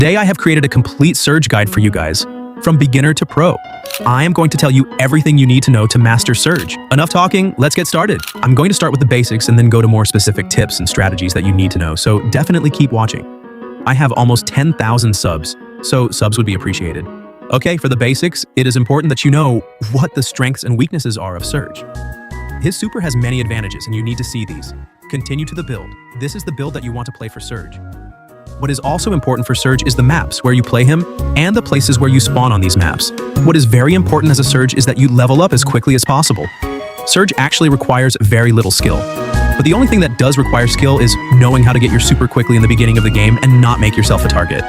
Today I have created a complete Surge guide for you guys, from beginner to pro. I am going to tell you everything you need to know to master Surge. Enough talking, let's get started. I'm going to start with the basics and then go to more specific tips and strategies that you need to know, so definitely keep watching. I have almost 10,000 subs, so subs would be appreciated. Okay, for the basics, it is important that you know what the strengths and weaknesses are of Surge. His super has many advantages and you need to see these. Continue to the build. This is the build that you want to play for Surge. What is also important for Surge is the maps where you play him and the places where you spawn on these maps. What is very important as a Surge is that you level up as quickly as possible. Surge actually requires very little skill, but the only thing that does require skill is knowing how to get your super quickly in the beginning of the game and not make yourself a target.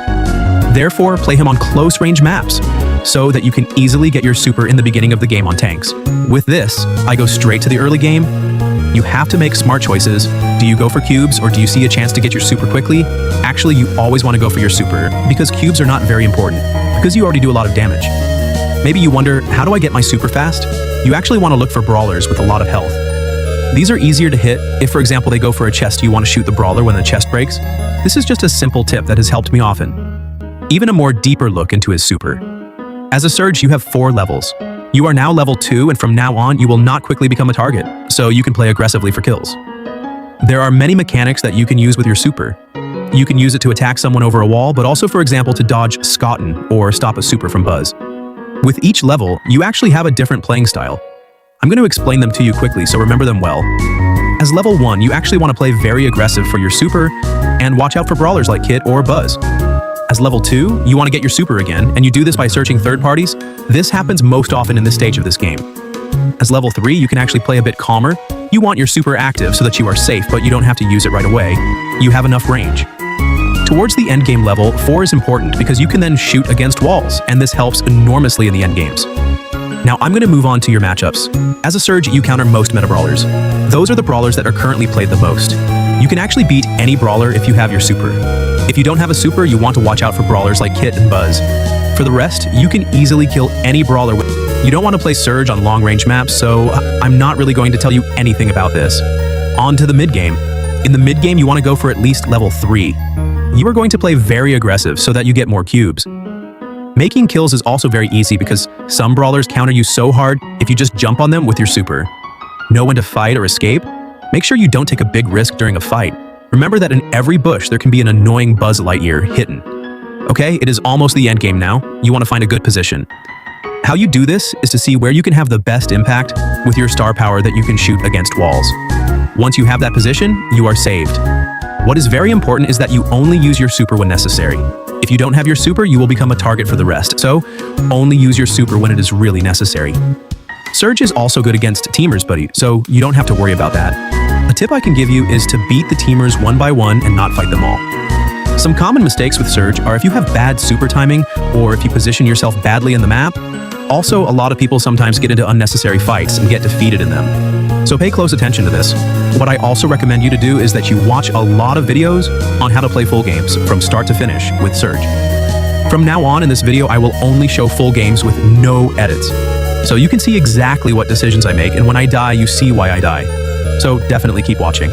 Therefore, play him on close range maps so that you can easily get your super in the beginning of the game on tanks. With this, I go straight to the early game. You have to make smart choices. Do you go for cubes or do you see a chance to get your super quickly? Actually, you always want to go for your super because cubes are not very important because you already do a lot of damage. Maybe you wonder, how do I get my super fast? You actually want to look for brawlers with a lot of health. These are easier to hit. If, for example, they go for a chest, you want to shoot the brawler when the chest breaks. This is just a simple tip that has helped me often. Even a more deeper look into his super. As a Surge, you have 4 levels. You are now level 2, and from now on, you will not quickly become a target, so you can play aggressively for kills. There are many mechanics that you can use with your super. You can use it to attack someone over a wall, but also, for example, to dodge Scotten or stop a super from Buzz. With each level, you actually have a different playing style. I'm going to explain them to you quickly, so remember them well. As level 1, you actually want to play very aggressive for your super, and watch out for brawlers like Kit or Buzz. As level 2, you want to get your super again, and you do this by searching third parties. This happens most often in this stage of this game. As level 3, you can actually play a bit calmer. You want your super active so that you are safe, but you don't have to use it right away. You have enough range. Towards the endgame level, 4 is important because you can then shoot against walls, and this helps enormously in the endgames. Now I'm going to move on to your matchups. As a Surge, you counter most meta brawlers. Those are the brawlers that are currently played the most. You can actually beat any brawler if you have your super. If you don't have a super, you want to watch out for brawlers like Kit and Buzz. For the rest, you can easily kill any brawler. You don't want to play Surge on long-range maps, so I'm not really going to tell you anything about this. On to the mid-game. In the mid-game, you want to go for at least level 3. You are going to play very aggressive so that you get more cubes. Making kills is also very easy because some brawlers counter you so hard if you just jump on them with your super. Know when to fight or escape? Make sure you don't take a big risk during a fight. Remember that in every bush there can be an annoying Buzz Lightyear hidden. Okay, it is almost the endgame now. You want to find a good position. How you do this is to see where you can have the best impact with your star power that you can shoot against walls. Once you have that position, you are saved. What is very important is that you only use your super when necessary. If you don't have your super, you will become a target for the rest, so only use your super when it is really necessary. Surge is also good against teamers, buddy, so you don't have to worry about that. A tip I can give you is to beat the teamers one by one and not fight them all. Some common mistakes with Surge are if you have bad super timing or if you position yourself badly in the map. Also, a lot of people sometimes get into unnecessary fights and get defeated in them. So pay close attention to this. What I also recommend you to do is that you watch a lot of videos on how to play full games from start to finish with Surge. From now on in this video, I will only show full games with no edits. So you can see exactly what decisions I make, and when I die, you see why I die. So definitely keep watching.